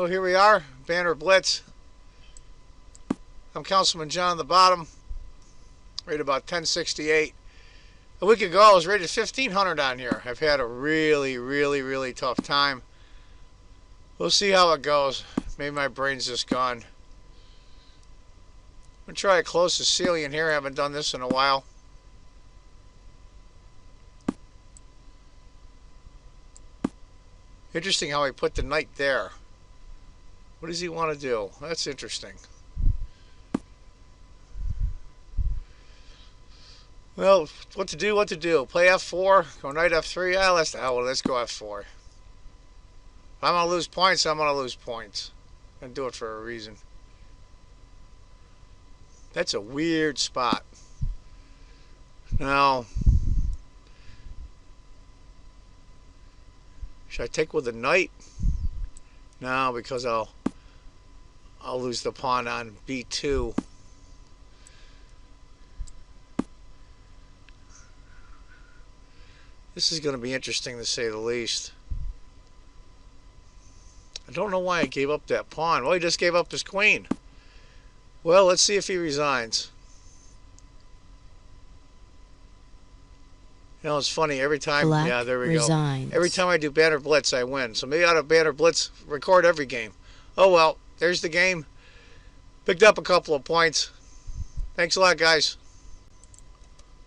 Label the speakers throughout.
Speaker 1: Oh, here we are, Banter Blitz. I'm Councilman John on the bottom, rated about 1068. A week ago, I was rated 1500 on here. I've had a really tough time. We'll see how it goes. Maybe my brain's just gone. I'm going to try a close Sicilian here. I haven't done this in a while. Interesting how he put the knight there. What does he want to do? That's interesting. Well, what to do? Play f4, go knight f3. Let's go f4. If I'm going to lose points, I'm going to lose points. I'm going to do it for a reason. That's a weird spot. Now, should I take with the knight? No, because I'll lose the pawn on b2. This is going to be interesting to say the least. I don't know why I gave up that pawn. Well, he just gave up his queen. Well, let's see if he resigns. You know, it's funny, every time,
Speaker 2: Black
Speaker 1: yeah, there we
Speaker 2: resigns.
Speaker 1: go. Every time I do Banter Blitz, I win. So maybe I ought to Banter Blitz, record every game. Oh well, there's the game. Picked up a couple of points. Thanks a lot, guys.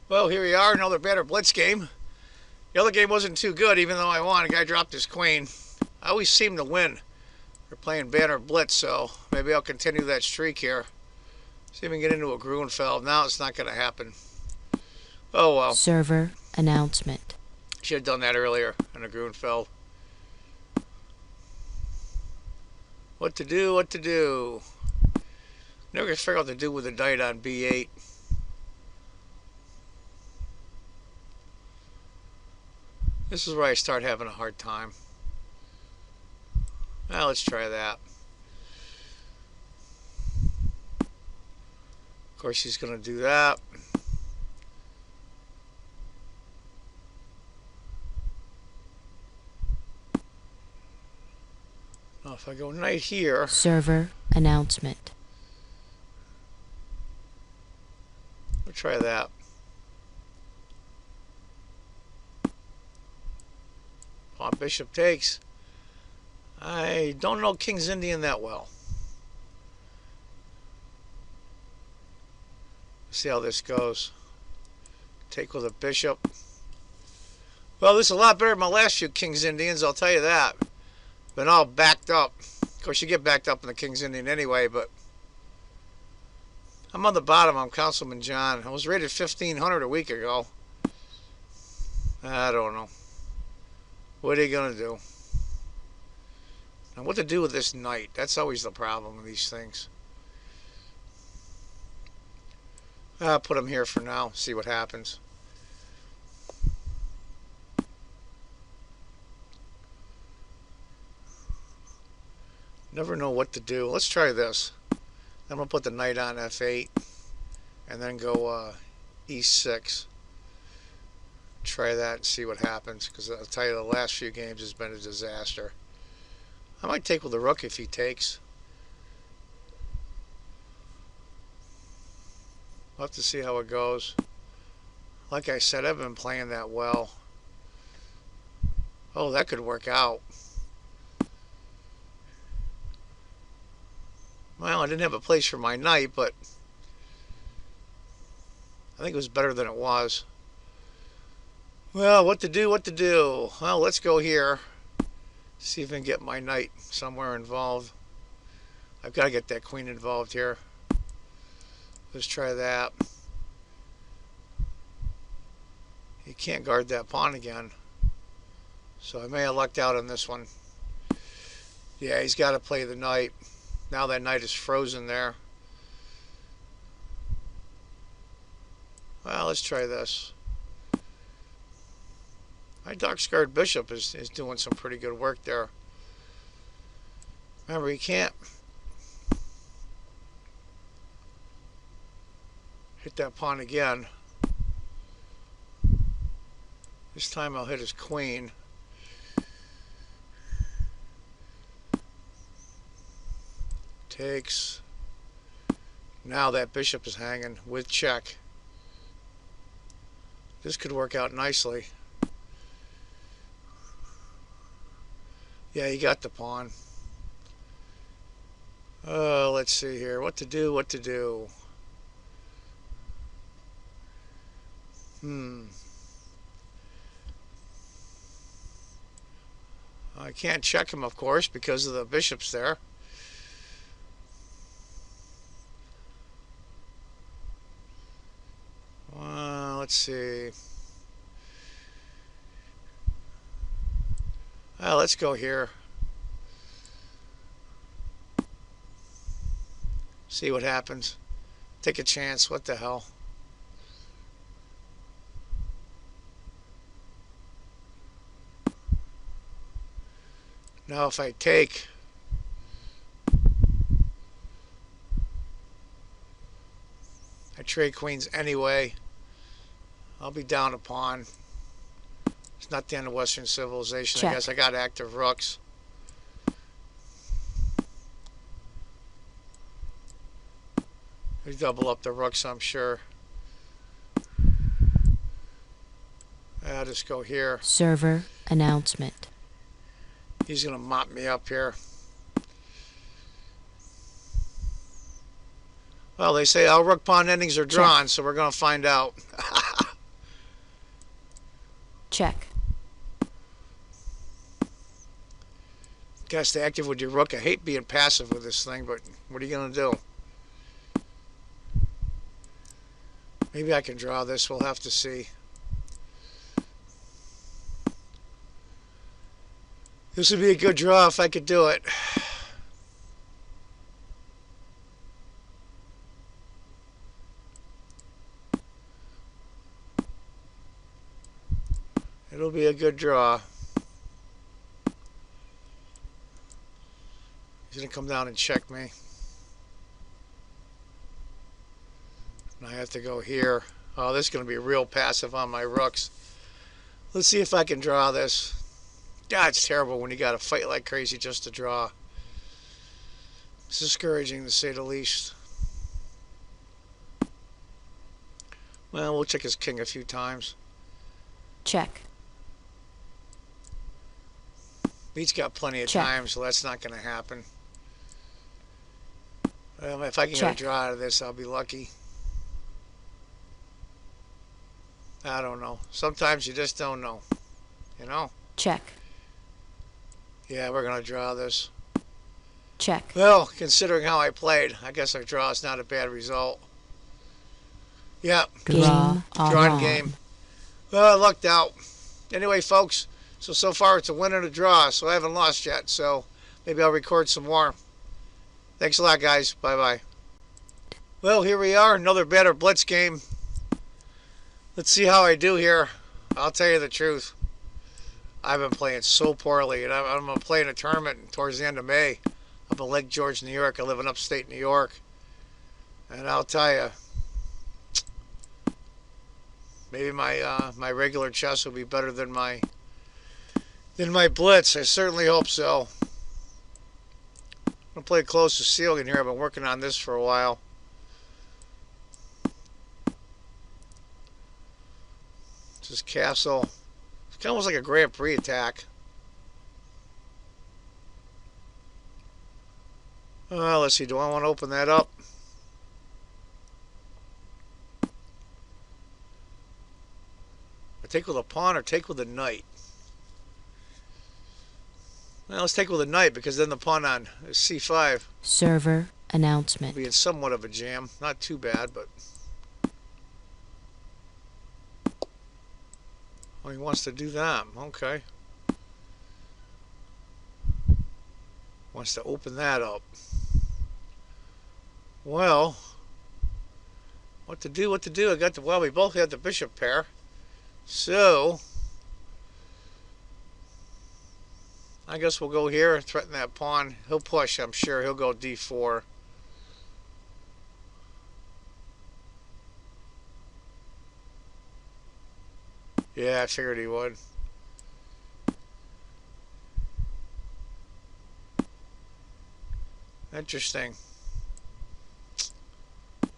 Speaker 1: Well, here we are, another Banter Blitz game. The other game wasn't too good, even though I won. A guy dropped his queen. I always seem to win. We're playing Banter Blitz, so maybe I'll continue that streak here. See if we can get into a Grunfeld. Now it's not going to happen. Oh well.
Speaker 2: Server announcement.
Speaker 1: Should have done that earlier in a Grunfeld. What to do? Never can figure out what to do with the knight on b8. This is where I start having a hard time. Now let's try that. Of course he's going to do that. Now if I go knight here.
Speaker 2: Server announcement.
Speaker 1: We'll try that. Pawn bishop takes. I don't know King's Indian that well. See how this goes. Take with a bishop. Well, this is a lot better than my last few King's Indians, I'll tell you that. Been all backed up. Of course, you get backed up in the King's Indian anyway, but I'm on the bottom. I'm Councilman John. I was rated 1500 a week ago. I don't know. What are you going to do? Now, what to do with this knight? That's always the problem with these things. I'll put him here for now. See what happens. Never know what to do. Let's try this. I'm going to put the knight on f8 and then go e6. Try that and see what happens, because I'll tell you the last few games has been a disaster. I might take with the rook if he takes. We'll have to see how it goes. Like I said, I've been playing that well. Oh, that could work out. Well, I didn't have a place for my knight, but I think it was better than it was. Well, what to do? Well, let's go here. See if I can get my knight somewhere involved. I've got to get that queen involved here. Let's try that. He can't guard that pawn again. So I may have lucked out on this one. Yeah, he's got to play the knight. Now that knight is frozen there. Well, let's try this. My dark-scarred bishop is doing some pretty good work there. Remember, he can't hit that pawn again. This time I'll hit his queen. Takes. Now that bishop is hanging with check. This could work out nicely. Yeah, you got the pawn. Let's see here. What to do, what to do. I can't check him, of course, because of the bishops there. Let's see. Let's go here. See what happens. Take a chance. What the hell? Now if I take, I trade queens anyway. I'll be down a pawn. It's not the end of Western civilization.
Speaker 2: Check.
Speaker 1: I guess I got active rooks. We double up the rooks, I'm sure. I'll just go here.
Speaker 2: Server announcement.
Speaker 1: He's going to mop me up here. Well, they say all rook pawn endings are drawn, so we're going to find out.
Speaker 2: Check.
Speaker 1: Gotta stay active with your rook. I hate being passive with this thing, but what are you going to do? Maybe I can draw this. We'll have to see. This would be a good draw if I could do it. It'll be a good draw. He's going to come down and check me. And I have to go here. Oh, this is going to be real passive on my rooks. Let's see if I can draw this. God, it's terrible when you got to fight like crazy just to draw. It's discouraging to say the least. Well, we'll check his king a few times.
Speaker 2: Check.
Speaker 1: He's got plenty of
Speaker 2: Check.
Speaker 1: time, so that's not going to happen. If I can
Speaker 2: Check.
Speaker 1: get a draw out of this, I'll be lucky. I don't know. Sometimes you just don't know. You know?
Speaker 2: Check.
Speaker 1: Yeah, we're going to draw this.
Speaker 2: Check.
Speaker 1: Well, considering how I played, I guess a draw is not a bad result. Yeah,
Speaker 2: Game
Speaker 1: drawn
Speaker 2: on.
Speaker 1: game. Well, I lucked out. Anyway, folks, so far it's a win and a draw, so I haven't lost yet, so maybe I'll record some more. Thanks a lot, guys. Bye-bye. Well, here we are, another Banter Blitz game. Let's see how I do here. I'll tell you the truth. I've been playing so poorly, and I'm going to play in a tournament towards the end of May up in Lake George, New York. I live in upstate New York. And I'll tell you, maybe my regular chess will be better than my Blitz. I certainly hope so. I'm going to play close to ceiling here. I've been working on this for a while. This is castle. It's almost like a Grand Prix attack. Let's see. Do I want to open that up? I take with a pawn or take with a knight? Well, let's take with a knight because then the pawn on is c5.
Speaker 2: Server announcement.
Speaker 1: Be in somewhat of a jam. Not too bad, but... Oh, he wants to do that. Okay. Wants to open that up. Well, what to do, what to do? I got the, well, we both had the bishop pair. So, I guess we'll go here and threaten that pawn. He'll push, I'm sure. He'll go d4. Yeah, I figured he would. Interesting.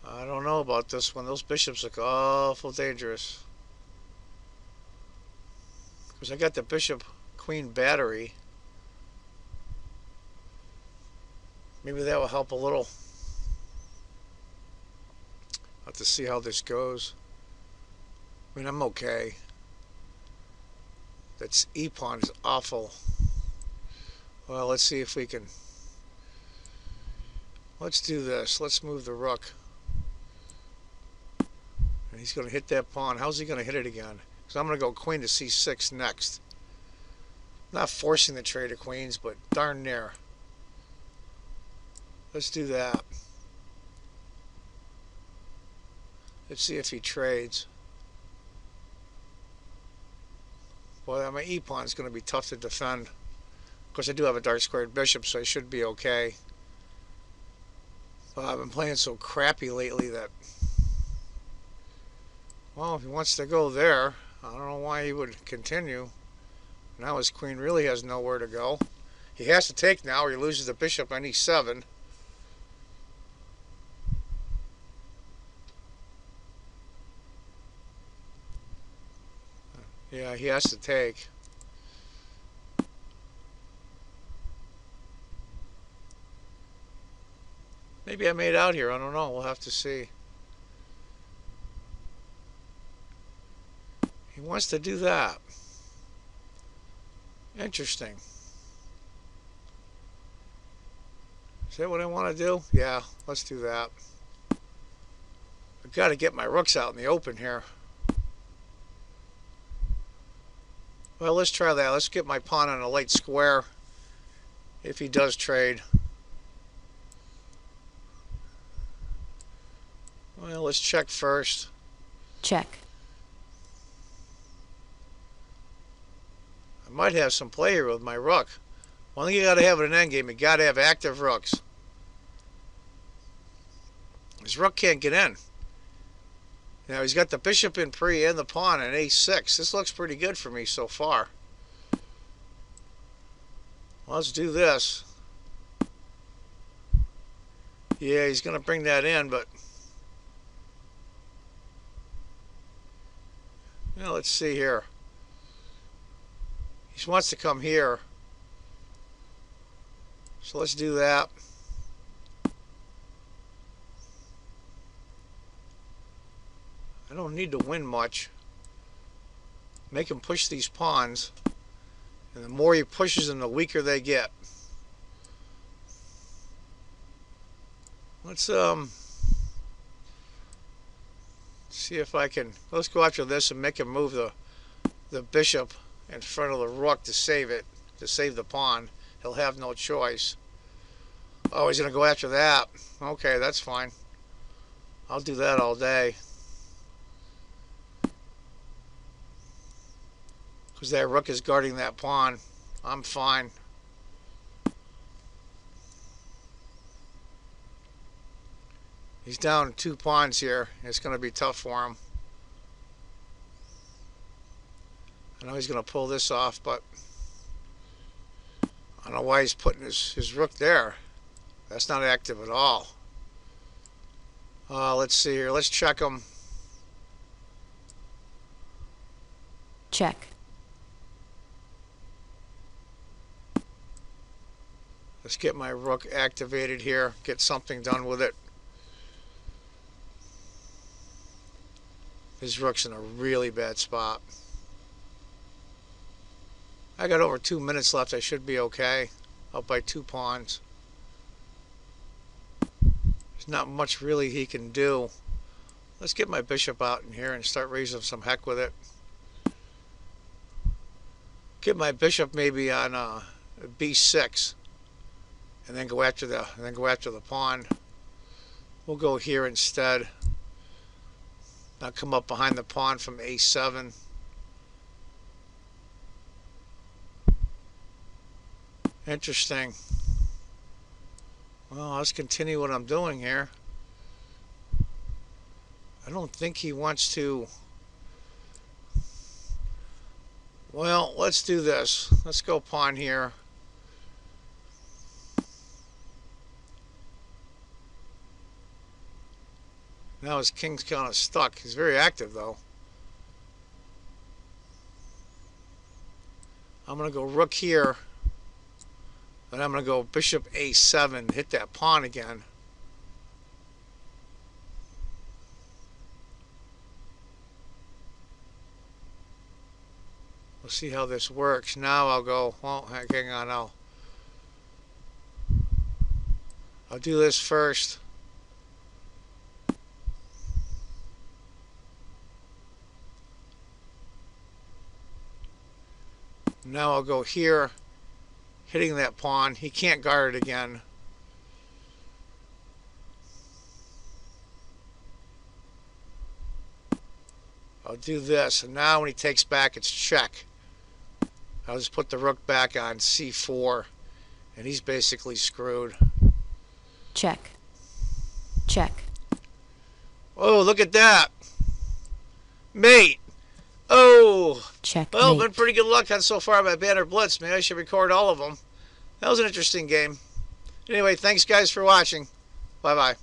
Speaker 1: I don't know about this one. Those bishops look awful dangerous. Because I got the bishop queen battery. Maybe that will help a little. I'll have to see how this goes. I mean, I'm okay. That's e-pawn is awful. Well, let's see if we can. Let's do this. Let's move the rook. And he's going to hit that pawn. How's he going to hit it again? Because I'm going to go queen to c6 next. Not forcing the trade of queens, but darn near. Let's do that. Let's see if he trades. Well, my e-pawn is going to be tough to defend. Of course, I do have a dark squared bishop, so I should be okay. But I've been playing so crappy lately that, well, if he wants to go there, I don't know why he would continue. Now his queen really has nowhere to go. He has to take now or he loses the bishop on e7. Yeah, he has to take. Maybe I made out here. I don't know. We'll have to see. He wants to do that. Interesting. Is that what I want to do? Yeah, let's do that. I've got to get my rooks out in the open here. Well, let's try that. Let's get my pawn on a light square if he does trade. Well, let's check first.
Speaker 2: Check.
Speaker 1: I might have some play here with my rook. One thing you got to have in an endgame, you got to have active rooks. His rook can't get in. Now he's got the bishop in pre and the pawn in a6. This looks pretty good for me so far. Well, let's do this. Yeah, he's going to bring that in, but well, let's see here. He wants to come here. So let's do that. I don't need to win much. Make him push these pawns. And the more he pushes them, the weaker they get. Let's see if I can. Let's go after this and make him move the bishop in front of the rook to save it, to save the pawn. He'll have no choice. Oh, he's going to go after that. Okay, that's fine. I'll do that all day. Because that rook is guarding that pawn. I'm fine. He's down 2 pawns here. It's going to be tough for him. I know he's going to pull this off, but I don't know why he's putting his rook there. That's not active at all. Let's see here. Let's check him.
Speaker 2: Check.
Speaker 1: Let's get my rook activated here. Get something done with it. His rook's in a really bad spot. I got over 2 minutes left. I should be okay. Up by 2 pawns. There's not much really he can do. Let's get my bishop out in here and start raising some heck with it. Get my bishop maybe on b6, and then go after the pawn. We'll go here instead. Now come up behind the pawn from a7. Interesting. Well, let's continue what I'm doing here. I don't think he wants to. Well, let's do this. Let's go pawn here. Now his king's kind of stuck. He's very active, though. I'm going to go rook here. Then I'm going to go bishop a7, hit that pawn again. We'll see how this works. Now I'll go, well, hang on, I'll do this first. Now I'll go here, hitting that pawn. He can't guard it again. I'll do this, and now when he takes back, it's check. I'll just put the rook back on c4, and he's basically screwed.
Speaker 2: Check. Check.
Speaker 1: Oh, look at that. Mate. Oh.
Speaker 2: Check.
Speaker 1: Well, been pretty good luck on so far by Banter Blitz. Maybe I should record all of them. That was an interesting game. Anyway, thanks guys for watching. Bye-bye.